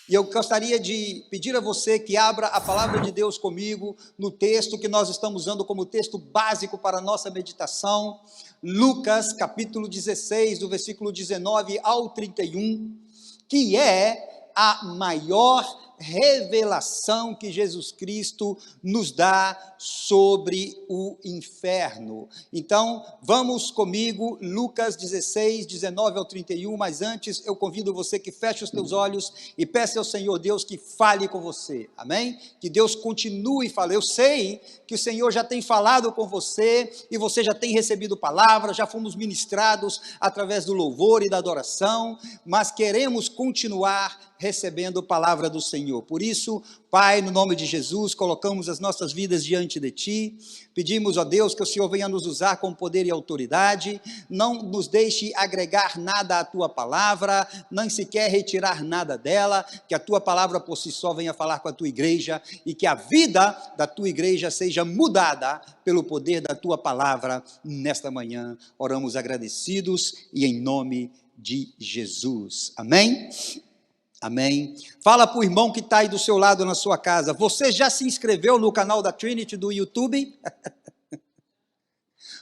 E eu gostaria de pedir a você que abra a palavra de Deus comigo no texto que nós estamos usando como texto básico para a nossa meditação, Lucas capítulo 16, do versículo 19 ao 31, que é a maior revelação que Jesus Cristo nos dá sobre o inferno. Então, vamos comigo, Lucas 16, 19 ao 31, mas antes eu convido você que feche os teus olhos e peça ao Senhor Deus que fale com você, amém? Que Deus continue falando. Eu sei que o Senhor já tem falado com você e você já tem recebido palavras, já fomos ministrados através do louvor e da adoração, mas queremos continuar recebendo a palavra do Senhor. Por isso, Pai, no nome de Jesus, colocamos as nossas vidas diante de Ti, pedimos a Deus que o Senhor venha nos usar com poder e autoridade, não nos deixe agregar nada à Tua palavra, nem sequer retirar nada dela, que a Tua palavra por si só venha falar com a Tua igreja, e que a vida da Tua igreja seja mudada pelo poder da Tua palavra nesta manhã. Oramos agradecidos e em nome de Jesus. Amém? Amém. Fala para o irmão que está aí do seu lado na sua casa. Você já se inscreveu no canal da Trinity do YouTube?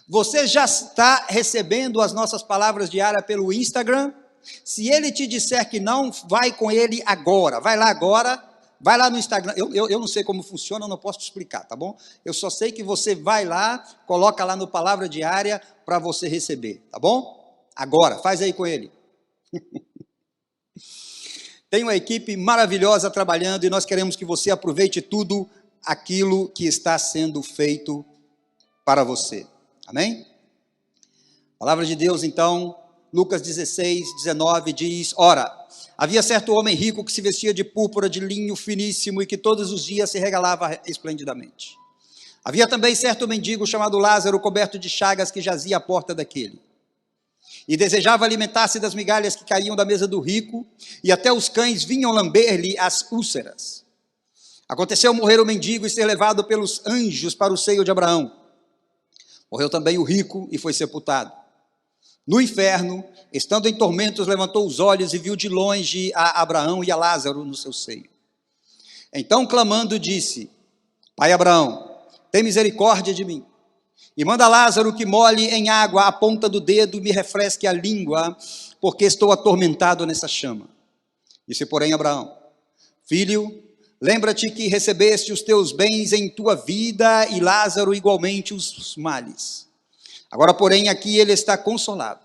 Você já está recebendo as nossas palavras diárias pelo Instagram? Se ele te disser que não, vai com ele agora. Vai lá agora, vai lá no Instagram. Eu não sei como funciona, eu não posso te explicar, tá bom? Eu só sei que você vai lá, coloca lá no Palavra Diária para você receber, tá bom? Agora, faz aí com ele. Tem uma equipe maravilhosa trabalhando e nós queremos que você aproveite tudo aquilo que está sendo feito para você. Amém? A palavra de Deus, então, Lucas 16, 19 diz: Ora, havia certo homem rico que se vestia de púrpura de linho finíssimo e que todos os dias se regalava esplendidamente. Havia também certo mendigo chamado Lázaro, coberto de chagas, que jazia à porta daquele. E desejava alimentar-se das migalhas que caíam da mesa do rico, e até os cães vinham lamber-lhe as úlceras. Aconteceu morrer o mendigo e ser levado pelos anjos para o seio de Abraão. Morreu também o rico e foi sepultado. No inferno, estando em tormentos, levantou os olhos e viu de longe a Abraão e a Lázaro no seu seio. Então, clamando, disse: Pai Abraão, tem misericórdia de mim. E manda Lázaro que molhe em água a ponta do dedo e me refresque a língua, porque estou atormentado nessa chama. Disse, porém, Abraão: Filho, lembra-te que recebeste os teus bens em tua vida e Lázaro igualmente os males. Agora, porém, aqui ele está consolado,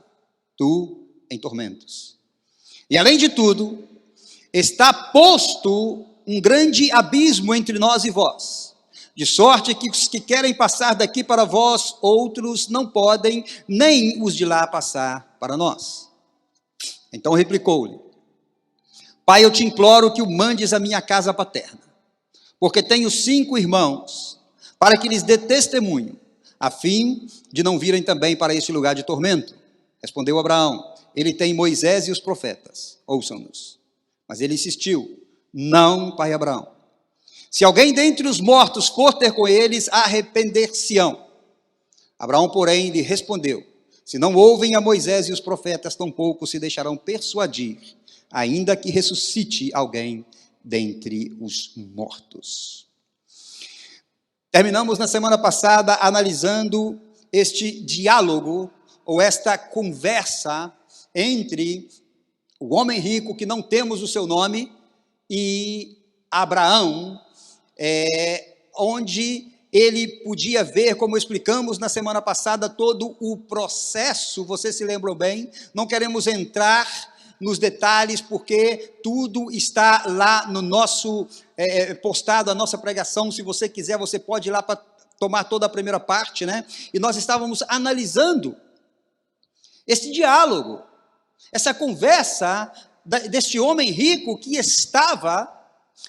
tu em tormentos. E além de tudo, está posto um grande abismo entre nós e vós, de sorte que os que querem passar daqui para vós, outros não podem, nem os de lá passar para nós. Então replicou-lhe: Pai, eu te imploro que o mandes à minha casa paterna, porque tenho 5 irmãos, para que lhes dê testemunho, a fim de não virem também para este lugar de tormento. Respondeu Abraão: Ele tem Moisés e os profetas, ouçam-nos. Mas ele insistiu: Não, pai Abraão. Se alguém dentre os mortos for ter com eles, arrepender-se-ão. Abraão, porém, lhe respondeu: Se não ouvem a Moisés e os profetas, tampouco se deixarão persuadir, ainda que ressuscite alguém dentre os mortos. Terminamos na semana passada analisando este diálogo, ou esta conversa entre o homem rico, que não temos o seu nome, e Abraão, onde ele podia ver, como explicamos na semana passada, todo o processo. Você se lembrou bem? Não queremos entrar nos detalhes, porque tudo está lá no nosso, postado, a nossa pregação. Se você quiser, você pode ir lá para tomar toda a primeira parte, né? E nós estávamos analisando esse diálogo, essa conversa deste homem rico que estava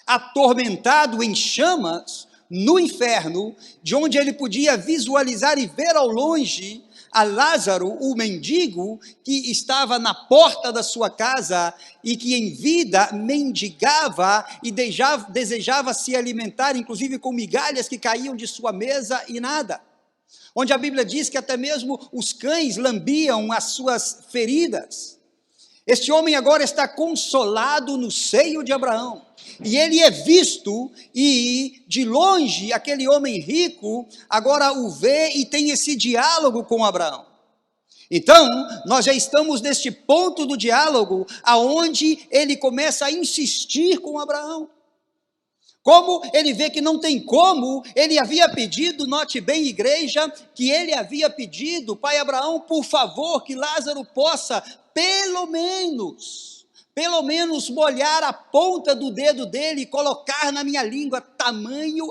atormentado em chamas no inferno, de onde ele podia visualizar e ver ao longe a Lázaro, o mendigo, que estava na porta da sua casa e que em vida mendigava e desejava se alimentar, inclusive com migalhas que caíam de sua mesa e nada. Onde a Bíblia diz que até mesmo os cães lambiam as suas feridas. Este homem agora está consolado no seio de Abraão. E ele é visto, e de longe, aquele homem rico, agora o vê e tem esse diálogo com Abraão. Então, nós já estamos neste ponto do diálogo, aonde ele começa a insistir com Abraão. Como ele vê que não tem como, ele havia pedido, note bem, igreja, que ele havia pedido, pai Abraão, por favor, que Lázaro possa, pelo menos molhar a ponta do dedo dele e colocar na minha língua. Tamanho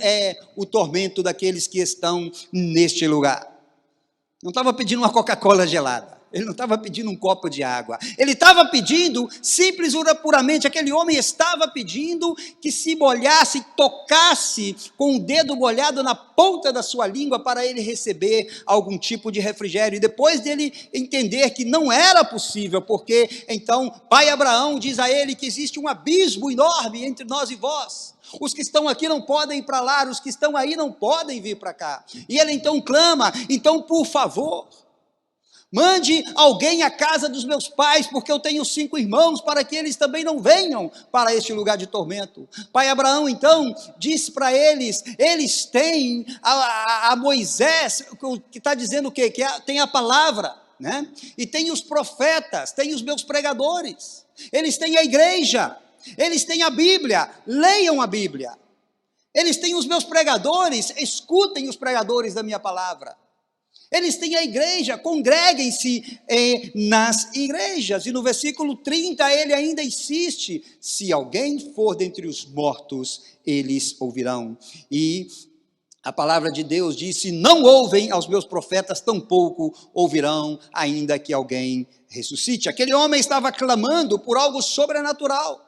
é o tormento daqueles que estão neste lugar. Não estava pedindo uma Coca-Cola gelada, ele não estava pedindo um copo de água, ele estava pedindo, simples e puramente, aquele homem estava pedindo que se molhasse, tocasse com o dedo molhado na ponta da sua língua para ele receber algum tipo de refrigério. E depois dele entender que não era possível, porque então pai Abraão diz a ele que existe um abismo enorme entre nós e vós. Os que estão aqui não podem ir para lá, os que estão aí não podem vir para cá. E ele então clama, então por favor, mande alguém à casa dos meus pais, porque eu tenho 5 irmãos, para que eles também não venham para este lugar de tormento. Pai Abraão então disse para eles, eles têm a Moisés, que está dizendo o quê? Que tem a palavra, né? E tem os profetas, tem os meus pregadores, eles têm a igreja, eles têm a Bíblia, leiam a Bíblia. Eles têm os meus pregadores, escutem os pregadores da minha palavra. Eles têm a igreja, congreguem-se nas igrejas. E no versículo 30 ele ainda insiste, se alguém for dentre os mortos, eles ouvirão. E a palavra de Deus diz, se não ouvem aos meus profetas, tampouco ouvirão, ainda que alguém ressuscite. Aquele homem estava clamando por algo sobrenatural,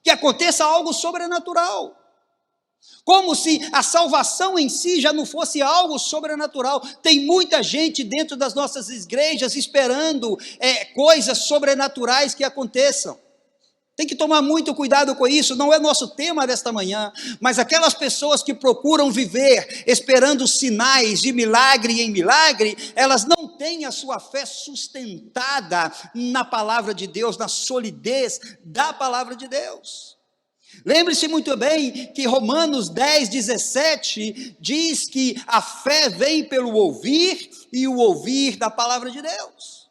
que aconteça algo sobrenatural, como se a salvação em si já não fosse algo sobrenatural. Tem muita gente dentro das nossas igrejas esperando coisas sobrenaturais que aconteçam. Tem que tomar muito cuidado com isso, não é nosso tema desta manhã, mas aquelas pessoas que procuram viver esperando sinais de milagre em milagre, elas não têm a sua fé sustentada na palavra de Deus, na solidez da palavra de Deus. Lembre-se muito bem que Romanos 10:17 diz que a fé vem pelo ouvir e o ouvir da palavra de Deus.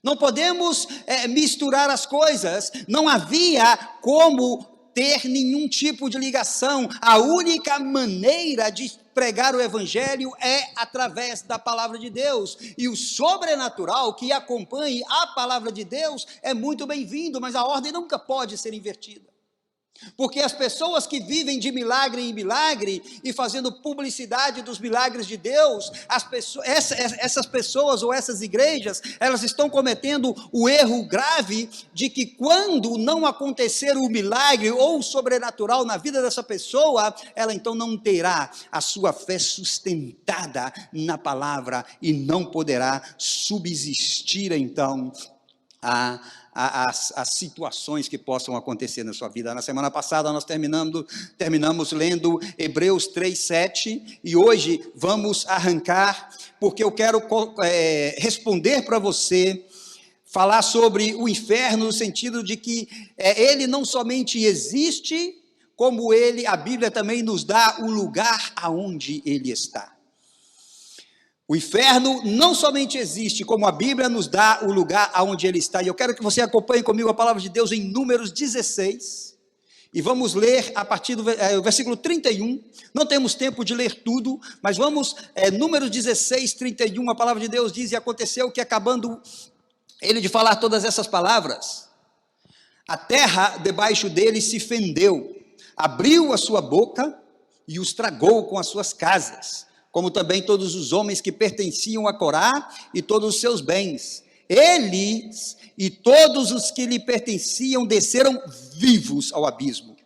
Não podemos misturar as coisas, não havia como ter nenhum tipo de ligação. A única maneira de pregar o evangelho é através da palavra de Deus, e o sobrenatural que acompanhe a palavra de Deus é muito bem-vindo, mas a ordem nunca pode ser invertida. Porque as pessoas que vivem de milagre em milagre e fazendo publicidade dos milagres de Deus, essas pessoas ou essas igrejas, elas estão cometendo o erro grave de que quando não acontecer o milagre ou o sobrenatural na vida dessa pessoa, ela então não terá a sua fé sustentada na palavra e não poderá subsistir então as situações que possam acontecer na sua vida. Na semana passada nós terminamos lendo Hebreus 3:7 e hoje vamos arrancar, porque eu quero responder para você, falar sobre o inferno no sentido de que ele não somente existe, como a Bíblia também nos dá o lugar aonde ele está. O inferno não somente existe, como a Bíblia nos dá o lugar aonde ele está. E eu quero que você acompanhe comigo a palavra de Deus em Números 16. E vamos ler a partir do versículo 31. Não temos tempo de ler tudo, mas vamos, Números 16, 31, a palavra de Deus diz, e aconteceu que acabando ele de falar todas essas palavras, a terra debaixo dele se fendeu, abriu a sua boca e os tragou com as suas casas, como também todos os homens que pertenciam a Corá e todos os seus bens. Eles e todos os que lhe pertenciam desceram vivos ao abismo.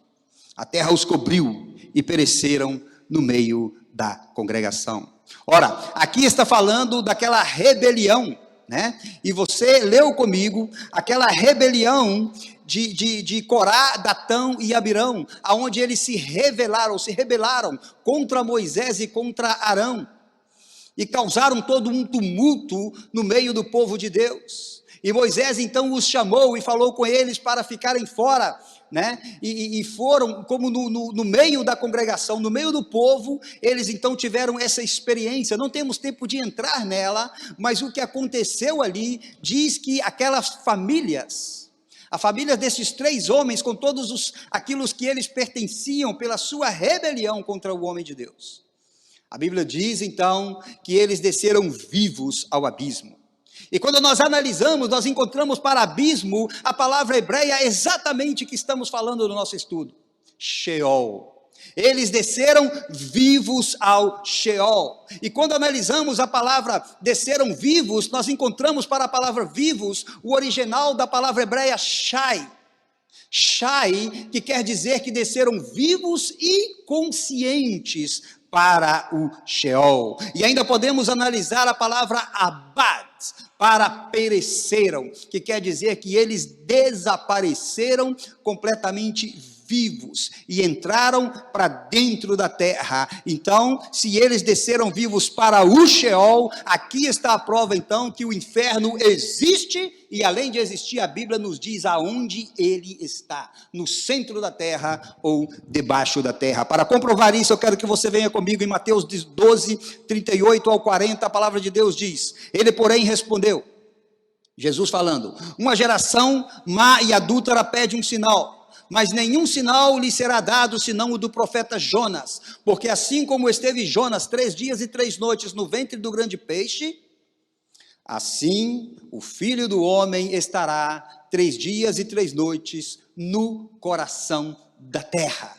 A terra os cobriu e pereceram no meio da congregação. Ora, aqui está falando daquela rebelião, né? E você leu comigo aquela rebelião de Corá, Datão e Abirão, aonde eles se rebelaram contra Moisés e contra Arão, e causaram todo um tumulto no meio do povo de Deus. E Moisés então os chamou e falou com eles para ficarem fora, né? E foram como no meio da congregação, no meio do povo. Eles então tiveram essa experiência. Não temos tempo de entrar nela, mas o que aconteceu ali diz que aquelas famílias, a família desses 3 homens, com todos aquilo que eles pertenciam pela sua rebelião contra o homem de Deus, a Bíblia diz então que eles desceram vivos ao abismo. E quando nós analisamos, nós encontramos para abismo a palavra hebreia exatamente que estamos falando no nosso estudo: Sheol. Eles desceram vivos ao Sheol. E quando analisamos a palavra desceram vivos, nós encontramos para a palavra vivos o original da palavra hebreia Shai. Shai, que quer dizer que desceram vivos e conscientes para o Sheol. E ainda podemos analisar a palavra abad, para pereceram, que quer dizer que eles desapareceram completamente vivos e entraram para dentro da terra. Então, se eles desceram vivos para o Sheol, aqui está a prova então que o inferno existe, e além de existir, a Bíblia nos diz aonde ele está: no centro da terra ou debaixo da terra. Para comprovar isso, eu quero que você venha comigo em Mateus 12, 38 ao 40, a palavra de Deus diz: ele, porém, respondeu, Jesus falando: uma geração má e adúltera pede um sinal, mas nenhum sinal lhe será dado, senão o do profeta Jonas. Porque assim como esteve Jonas 3 dias e 3 noites no ventre do grande peixe, assim o Filho do Homem estará 3 dias e 3 noites no coração da terra.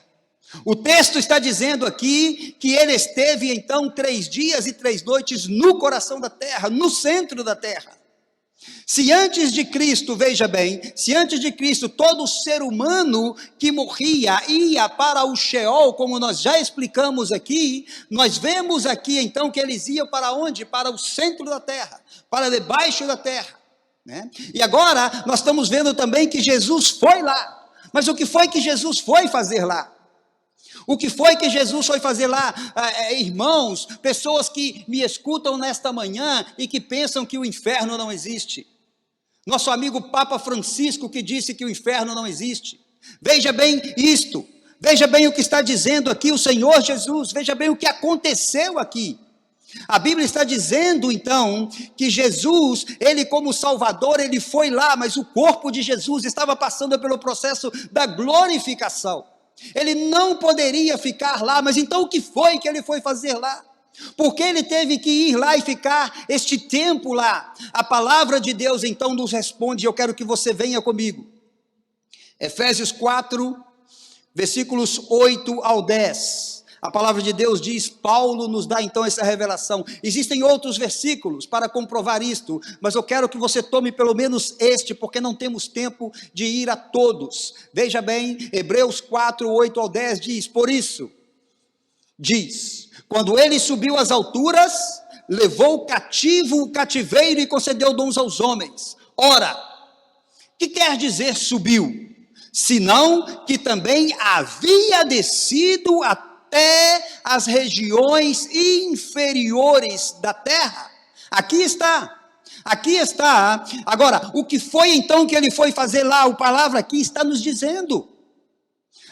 O texto está dizendo aqui que ele esteve então 3 dias e 3 noites no coração da terra, no centro da terra. Se antes de Cristo, veja bem, se antes de Cristo todo ser humano que morria ia para o Sheol, como nós já explicamos aqui, nós vemos aqui então que eles iam para onde? Para o centro da terra, para debaixo da terra, né? E agora nós estamos vendo também que Jesus foi lá. Mas o que foi que Jesus foi fazer lá? O que foi que Jesus foi fazer lá? Irmãos, pessoas que me escutam nesta manhã e que pensam que o inferno não existe. Nosso amigo Papa Francisco, que disse que o inferno não existe. Veja bem isto, veja bem o que está dizendo aqui o Senhor Jesus, veja bem o que aconteceu aqui. A Bíblia está dizendo então que Jesus, ele como Salvador, ele foi lá, mas o corpo de Jesus estava passando pelo processo da glorificação. Ele não poderia ficar lá, mas então o que foi que ele foi fazer lá? Porque ele teve que ir lá e ficar este tempo lá? A palavra de Deus então nos responde, eu quero que você venha comigo. Efésios 4, versículos 8 ao 10. A palavra de Deus diz, Paulo nos dá então essa revelação. Existem outros versículos para comprovar isto, mas eu quero que você tome pelo menos este, porque não temos tempo de ir a todos. Veja bem, Hebreus 4, 8 ao 10 diz, por isso, diz, quando ele subiu às alturas, levou cativo o cativeiro e concedeu dons aos homens. Ora, que quer dizer subiu? Senão que também havia descido até as regiões inferiores da terra. Aqui está. Agora, o que foi então que ele foi fazer lá? A palavra aqui está nos dizendo.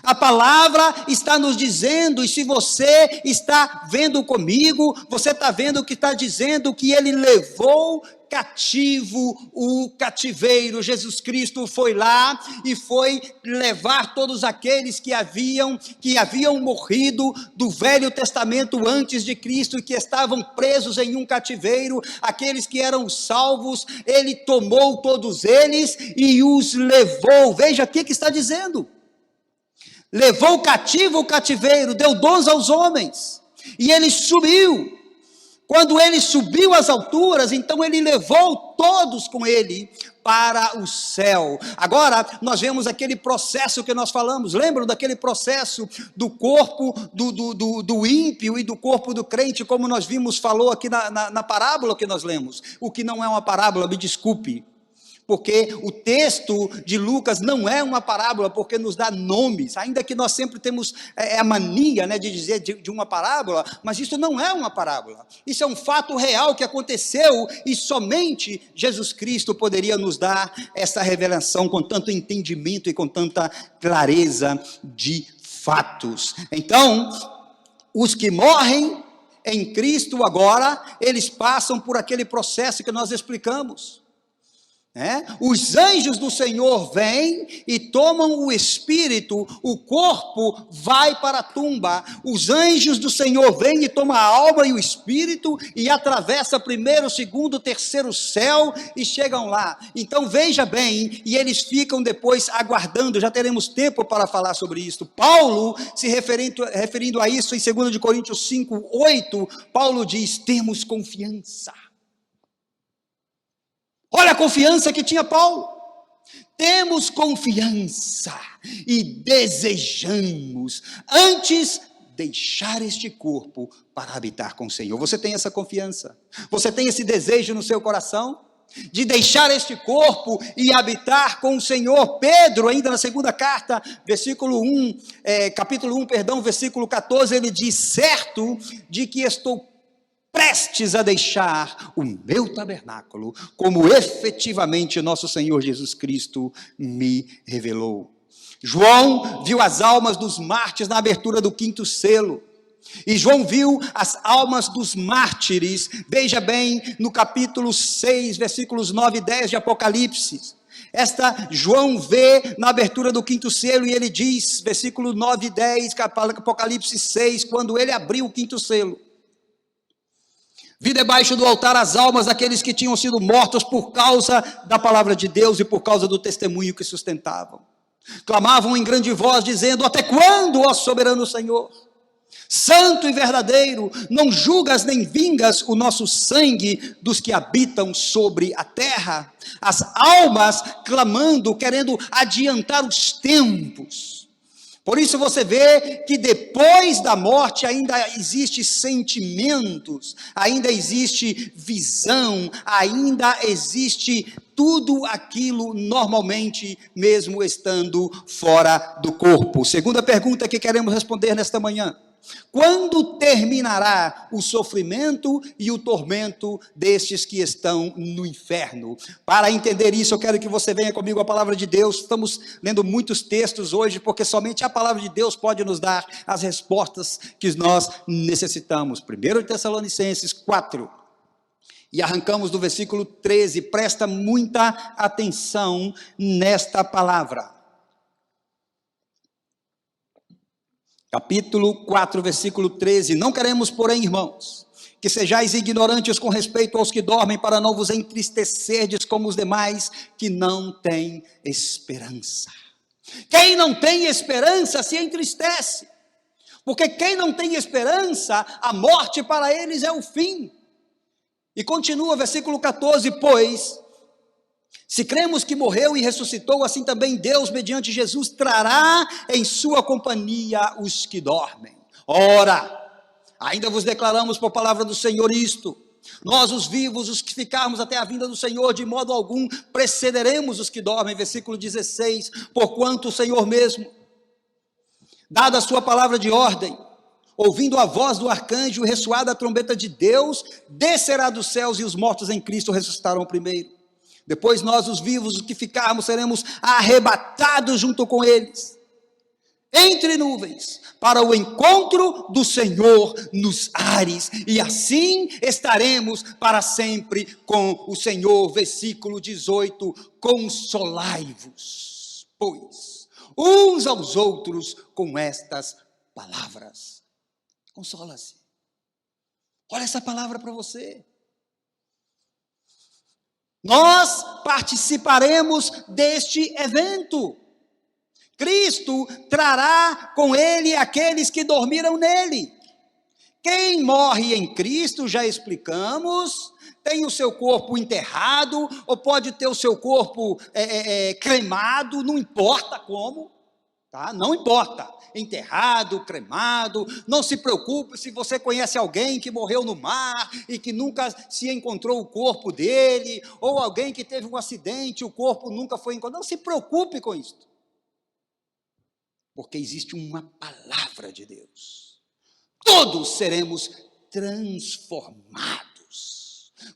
A palavra está nos dizendo, e se você está vendo comigo, você está vendo que está dizendo que ele levou cativo o cativeiro. Jesus Cristo foi lá e foi levar todos aqueles que haviam morrido do Velho Testamento antes de Cristo, que estavam presos em um cativeiro, aqueles que eram salvos, ele tomou todos eles e os levou. Veja aqui que está dizendo. Levou cativo o cativeiro, deu dons aos homens, e ele subiu. Quando ele subiu às alturas, então ele levou todos com ele para o céu. Agora, nós vemos aquele processo que nós falamos, lembram daquele processo do corpo do ímpio e do corpo do crente, como nós vimos, falou aqui na parábola que nós lemos, o que não é uma parábola, me desculpe. porque o texto de Lucas não é uma parábola, porque nos dá nomes, ainda que nós sempre temos a mania, né, de dizer de uma parábola, mas isso não é uma parábola, isso é um fato real que aconteceu, e somente Jesus Cristo poderia nos dar essa revelação com tanto entendimento e com tanta clareza de fatos. Então, os que morrem em Cristo agora, eles passam por aquele processo que nós explicamos. Os anjos do Senhor vêm e tomam o espírito, o corpo vai para a tumba. Os anjos do Senhor vêm e tomam a alma e o espírito e atravessa primeiro, segundo, terceiro céu e chegam lá. Então veja bem, e eles ficam depois aguardando, já teremos tempo para falar sobre isso. Paulo, se referindo a isso em 2 Coríntios 5:8, Paulo diz: temos confiança. Olha a confiança que tinha Paulo. Temos confiança e desejamos antes deixar este corpo para habitar com o Senhor. Você tem essa confiança? Você tem esse desejo no seu coração? De deixar este corpo e habitar com o Senhor? Pedro, ainda na segunda carta, capítulo 1, versículo 14, ele diz: certo de que estou prestes a deixar o meu tabernáculo, como efetivamente nosso Senhor Jesus Cristo me revelou. João viu as almas dos mártires na abertura do 5º selo, e João viu as almas dos mártires, veja bem, no capítulo 6, versículos 9 e 10 de Apocalipse. João vê na abertura do 5º selo, e ele diz, versículo 9 e 10, Apocalipse 6, quando ele abriu o 5º selo: vi debaixo do altar as almas daqueles que tinham sido mortos por causa da palavra de Deus e por causa do testemunho que sustentavam. Clamavam em grande voz, dizendo: até quando, ó soberano Senhor, santo e verdadeiro, não julgas nem vingas o nosso sangue dos que habitam sobre a terra? As almas clamando, querendo adiantar os tempos. Por isso você vê que depois da morte ainda existe sentimentos, ainda existe visão, ainda existe tudo aquilo normalmente, mesmo estando fora do corpo. Segunda pergunta que queremos responder nesta manhã: quando terminará o sofrimento e o tormento destes que estão no inferno? Para entender isso, eu quero que você venha comigo à palavra de Deus. Estamos lendo muitos textos hoje, porque somente a palavra de Deus pode nos dar as respostas que nós necessitamos. 1 Tessalonicenses 4, e arrancamos do versículo 13, presta muita atenção nesta palavra. Capítulo 4, versículo 13: não queremos, porém, irmãos, que sejais ignorantes com respeito aos que dormem, para não vos entristecerdes como os demais que não têm esperança. Quem não tem esperança se entristece, porque quem não tem esperança, a morte para eles é o fim. E continua, versículo 14: pois se cremos que morreu e ressuscitou, assim também Deus, mediante Jesus, trará em sua companhia os que dormem. Ora, ainda vos declaramos por palavra do Senhor isto: nós, os vivos, os que ficarmos até a vinda do Senhor, de modo algum precederemos os que dormem. Versículo 16: porquanto o Senhor mesmo, dada a sua palavra de ordem, ouvindo a voz do arcanjo, ressoada a trombeta de Deus, descerá dos céus, e os mortos em Cristo ressuscitarão primeiro. Depois nós, os vivos, os que ficarmos, seremos arrebatados junto com eles, entre nuvens, para o encontro do Senhor nos ares, e assim estaremos para sempre com o Senhor. Versículo 18: consolai-vos, pois, uns aos outros com estas palavras. Consola-se. Olha essa palavra para você. Nós participaremos deste evento. Cristo trará com ele aqueles que dormiram nele. Quem morre em Cristo, já explicamos, tem o seu corpo enterrado, ou pode ter o seu corpo cremado, não importa como. tá? Não importa, enterrado, cremado, não se preocupe se você conhece alguém que morreu no mar e que nunca se encontrou o corpo dele, ou alguém que teve um acidente, o corpo nunca foi encontrado, não se preocupe com isso, porque existe uma palavra de Deus, todos seremos transformados.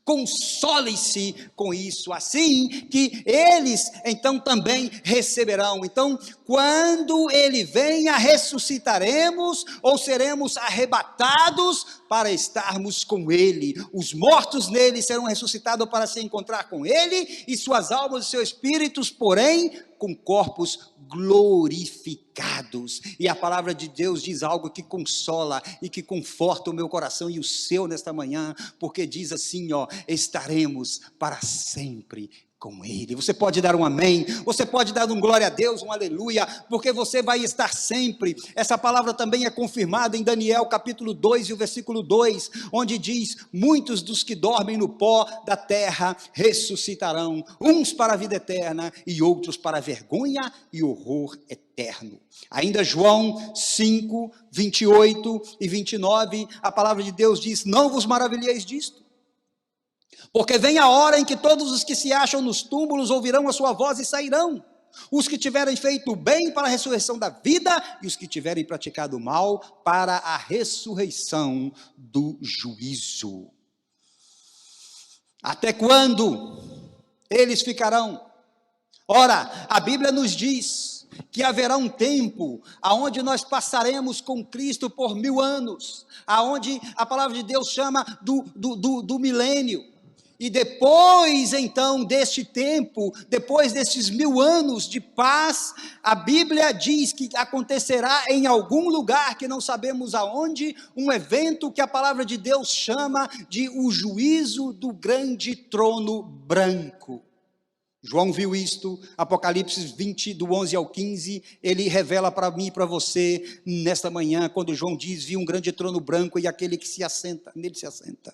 Console-se com isso, assim que eles então também receberão. Então, quando ele venha, ressuscitaremos ou seremos arrebatados para estarmos com ele. Os mortos nele serão ressuscitados para se encontrar com ele, e suas almas e seus espíritos, porém, com corpos glorificados. E a palavra de Deus diz algo que consola e que conforta o meu coração e o seu nesta manhã, porque diz assim, estaremos para sempre com ele. Você pode dar um amém, você pode dar um glória a Deus, um aleluia, porque você vai estar sempre. Essa palavra também é confirmada em Daniel capítulo 2 e o versículo 2, onde diz: muitos dos que dormem no pó da terra ressuscitarão, uns para a vida eterna e outros para a vergonha e horror eterno. Ainda João 5, 28 e 29, a palavra de Deus diz: não vos maravilheis disto, porque vem a hora em que todos os que se acham nos túmulos ouvirão a sua voz e sairão. Os que tiverem feito o bem para a ressurreição da vida, e os que tiverem praticado o mal para a ressurreição do juízo. Até quando eles ficarão? Ora, a Bíblia nos diz que haverá um tempo aonde nós passaremos com Cristo por 1000 anos, aonde a palavra de Deus chama do milênio. E depois, então, deste tempo, depois desses 1000 anos de paz, a Bíblia diz que acontecerá em algum lugar, que não sabemos aonde, um evento que a palavra de Deus chama de o juízo do grande trono branco. João viu isto, Apocalipse 20, do 11 ao 15, ele revela para mim e para você, nesta manhã, quando João diz: vi um grande trono branco e aquele que nele se assenta,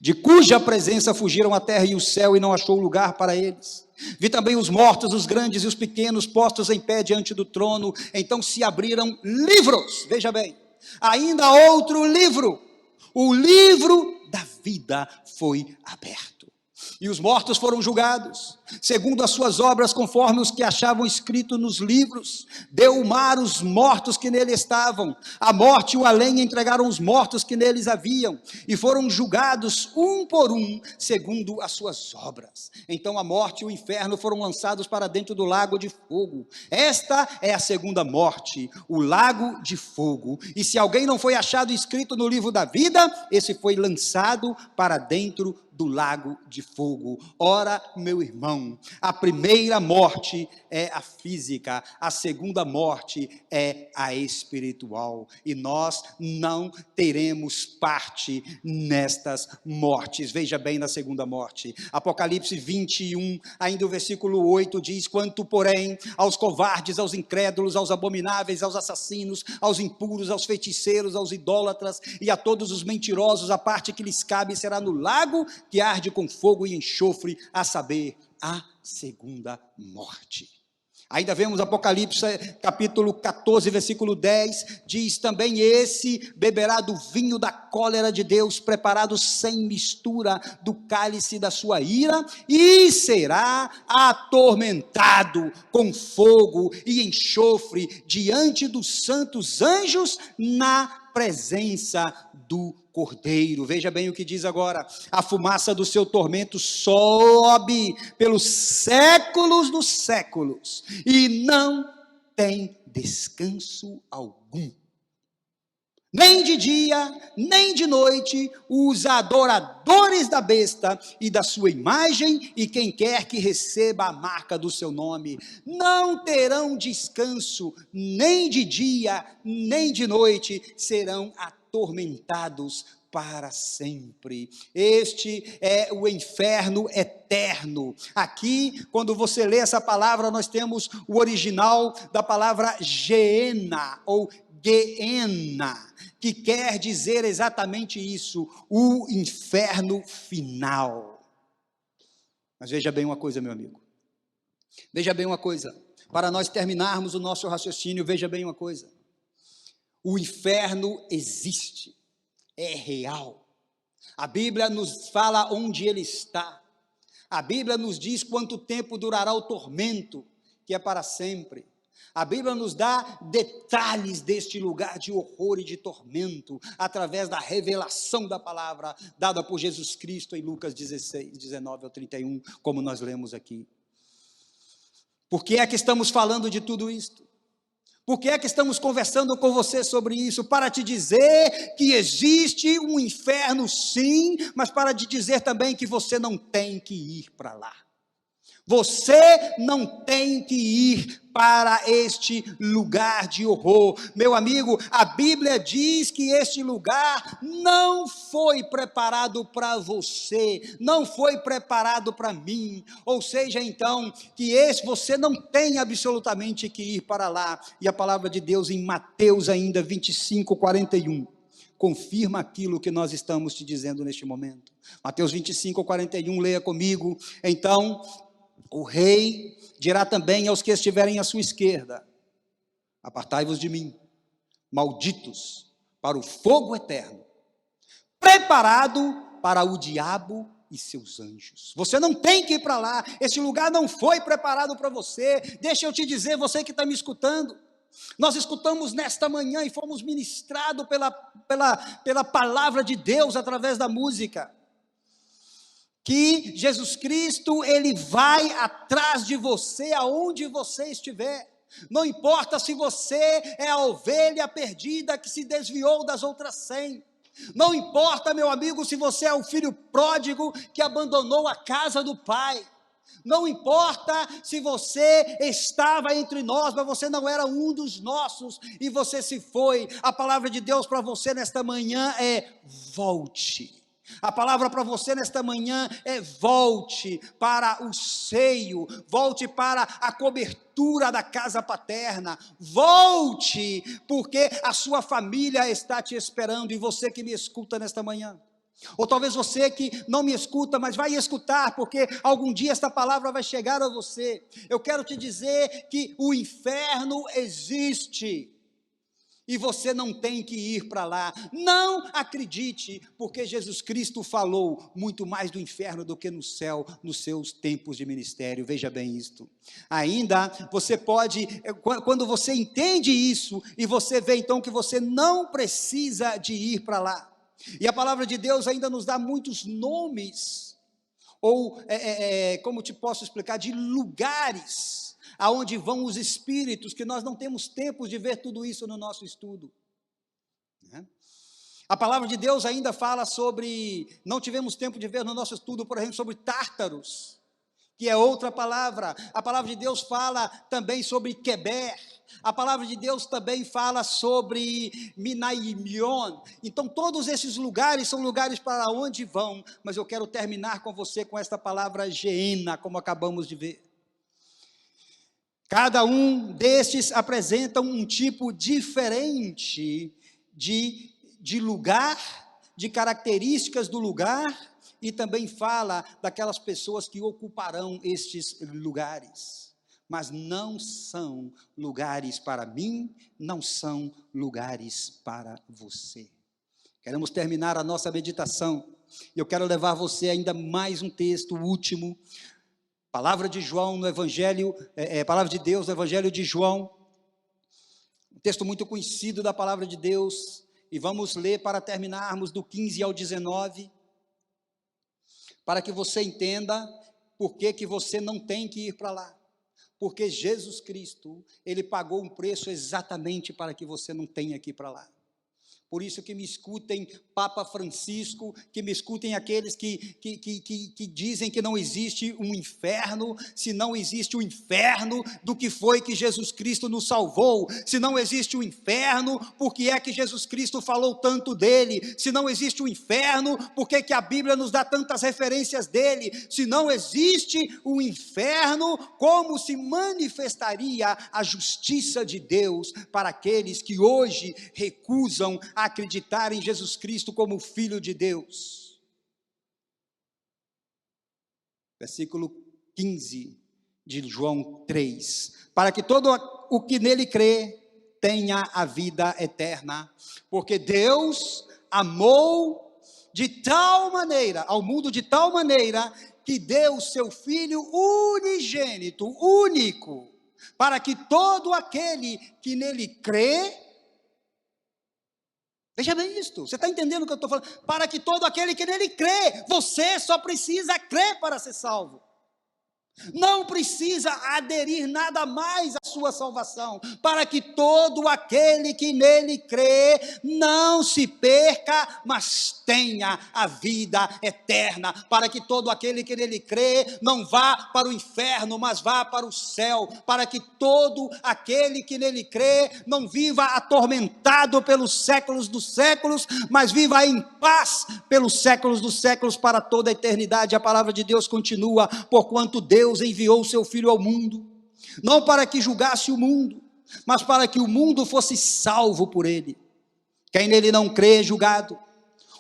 de cuja presença fugiram a terra e o céu, e não achou lugar para eles. Vi também os mortos, os grandes e os pequenos, postos em pé diante do trono. Então se abriram livros, veja bem, ainda outro livro, o livro da vida foi aberto. E os mortos foram julgados, segundo as suas obras, conforme os que achavam escrito nos livros. Deu o mar os mortos que nele estavam, a morte e o além entregaram os mortos que neles haviam, e foram julgados um por um, segundo as suas obras. Então a morte e o inferno foram lançados para dentro do lago de fogo. Esta é a segunda morte, o lago de fogo. E se alguém não foi achado escrito no livro da vida, esse foi lançado para dentro do lago de fogo. Ora, meu irmão, a primeira morte é a física, a segunda morte é a espiritual, e nós não teremos parte nestas mortes. Veja bem na segunda morte, Apocalipse 21, ainda o versículo 8 diz: quanto porém aos covardes, aos incrédulos, aos abomináveis, aos assassinos, aos impuros, aos feiticeiros, aos idólatras e a todos os mentirosos, a parte que lhes cabe será no lago que arde com fogo e enxofre, a saber, a segunda morte. Ainda vemos Apocalipse capítulo 14, versículo 10, diz também: esse beberá do vinho da cólera de Deus, preparado sem mistura do cálice da sua ira, e será atormentado com fogo e enxofre diante dos santos anjos na presença do Cordeiro. Veja bem o que diz agora: a fumaça do seu tormento sobe pelos séculos dos séculos, e não tem descanso algum. Nem de dia, nem de noite, os adoradores da besta e da sua imagem, e quem quer que receba a marca do seu nome, não terão descanso, nem de dia, nem de noite, serão atormentados para sempre. Este é o inferno eterno. Aqui, quando você lê essa palavra, nós temos o original da palavra Geena, ou Geena, que quer dizer exatamente isso, o inferno final. Mas veja bem uma coisa, meu amigo, veja bem uma coisa: Para nós terminarmos o nosso raciocínio, veja bem uma coisa: o inferno existe, é real. A Bíblia nos fala onde ele está. A Bíblia nos diz quanto tempo durará o tormento, que é para sempre. A Bíblia nos dá detalhes deste lugar de horror e de tormento, através da revelação da palavra dada por Jesus Cristo em Lucas 16, 19 ao 31, como nós lemos aqui. Por que é que estamos falando de tudo isto? Por que é que estamos conversando com você sobre isso? Para te dizer que existe um inferno, sim, mas para te dizer também que você não tem que ir para lá. Você não tem que ir para este lugar de horror. Meu amigo, a Bíblia diz que este lugar não foi preparado para você, não foi preparado para mim. Ou seja, então, que você não tem absolutamente que ir para lá. E a palavra de Deus em Mateus ainda 25, 41. Confirma aquilo que nós estamos te dizendo neste momento. Mateus 25, 41, leia comigo. Então, o rei dirá também aos que estiverem à sua esquerda: apartai-vos de mim, malditos, para o fogo eterno, preparado para o diabo e seus anjos. Você não tem que ir para lá, esse lugar não foi preparado para você. Deixa eu te dizer, você que está me escutando, nós escutamos nesta manhã e fomos ministrados pela palavra de Deus através da música, que Jesus Cristo, ele vai atrás de você aonde você estiver. Não importa se você é a ovelha perdida que se desviou das outras 100. Não importa, meu amigo, se você é o filho pródigo que abandonou a casa do pai. Não importa se você estava entre nós, mas você não era um dos nossos e você se foi. A palavra de Deus para você nesta manhã é: volte. A palavra para você nesta manhã é: volte para o seio, volte para a cobertura da casa paterna, volte, porque a sua família está te esperando. E você que me escuta nesta manhã, ou talvez você que não me escuta, mas vai escutar, porque algum dia esta palavra vai chegar a você. Eu quero te dizer que o inferno existe. E você não tem que ir para lá. Não acredite, porque Jesus Cristo falou muito mais do inferno do que no céu, nos seus tempos de ministério. Veja bem isto. Ainda você pode, quando você entende isso, e você vê então que você não precisa de ir para lá. E a palavra de Deus ainda nos dá muitos nomes, ou como te posso explicar, de lugares aonde vão os espíritos, que nós não temos tempo de ver tudo isso no nosso estudo. A palavra de Deus ainda fala sobre, não tivemos tempo de ver no nosso estudo, por exemplo, sobre Tártaros, que é outra palavra. A palavra de Deus fala também sobre Queber. A palavra de Deus também fala sobre Minaimion. Então todos esses lugares são lugares para onde vão, mas eu quero terminar com você com esta palavra Geena, como acabamos de ver. Cada um destes apresenta um tipo diferente de lugar, de características do lugar, e também fala daquelas pessoas que ocuparão estes lugares. Mas não são lugares para mim, não são lugares para você. Queremos terminar a nossa meditação, e eu quero levar você ainda mais um texto, o último, palavra de João no Evangelho, palavra de Deus no Evangelho de João, um texto muito conhecido da palavra de Deus, e vamos ler para terminarmos do 15 ao 19, para que você entenda por que você não tem que ir para lá. Porque Jesus Cristo, ele pagou um preço exatamente para que você não tenha que ir para lá. Por isso que me escutem Papa Francisco, que me escutem aqueles que dizem que não existe um inferno. Se não existe o inferno, do que foi que Jesus Cristo nos salvou? Se não existe o inferno, por que é que Jesus Cristo falou tanto dele? Se não existe o inferno, por que que a Bíblia nos dá tantas referências dele? Se não existe o inferno, como se manifestaria a justiça de Deus para aqueles que hoje recusam acreditar em Jesus Cristo como Filho de Deus? Versículo 15 de João 3, para que todo o que nele crê tenha a vida eterna, porque Deus amou de tal maneira, ao mundo de tal maneira, que deu o seu Filho unigênito, único, para que todo aquele que nele crê, veja bem isto, você está entendendo o que eu estou falando? Para que todo aquele que nele crê, você só precisa crer para ser salvo. Não precisa aderir nada mais à sua salvação, para que todo aquele que nele crê não se perca, mas tenha a vida eterna, para que todo aquele que nele crê não vá para o inferno, mas vá para o céu, para que todo aquele que nele crê não viva atormentado pelos séculos dos séculos, mas viva em paz pelos séculos dos séculos, para toda a eternidade. A palavra de Deus continua: porquanto Deus enviou o seu Filho ao mundo, não para que julgasse o mundo, mas para que o mundo fosse salvo por ele. Quem nele não crê é julgado.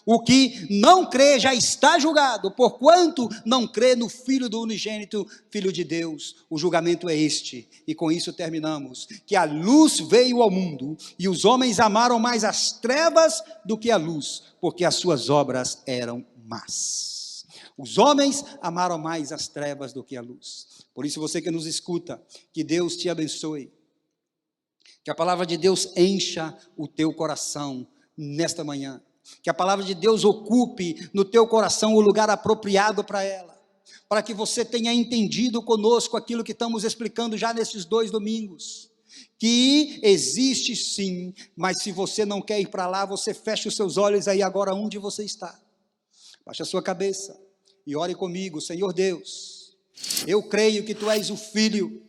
O que não crê já está julgado, porquanto não crê no Filho do unigênito, Filho de Deus. O julgamento é este, e com isso terminamos: que a luz veio ao mundo, e os homens amaram mais as trevas do que a luz, porque as suas obras eram más. Os homens amaram mais as trevas do que a luz. Por isso, você que nos escuta, que Deus te abençoe, que a palavra de Deus encha o teu coração nesta manhã, que a palavra de Deus ocupe no teu coração o lugar apropriado para ela, para que você tenha entendido conosco aquilo que estamos explicando já nesses 2 domingos, que existe sim, mas se você não quer ir para lá, você fecha os seus olhos aí agora onde você está, baixa a sua cabeça e ore comigo. Senhor Deus, eu creio que Tu és o Filho,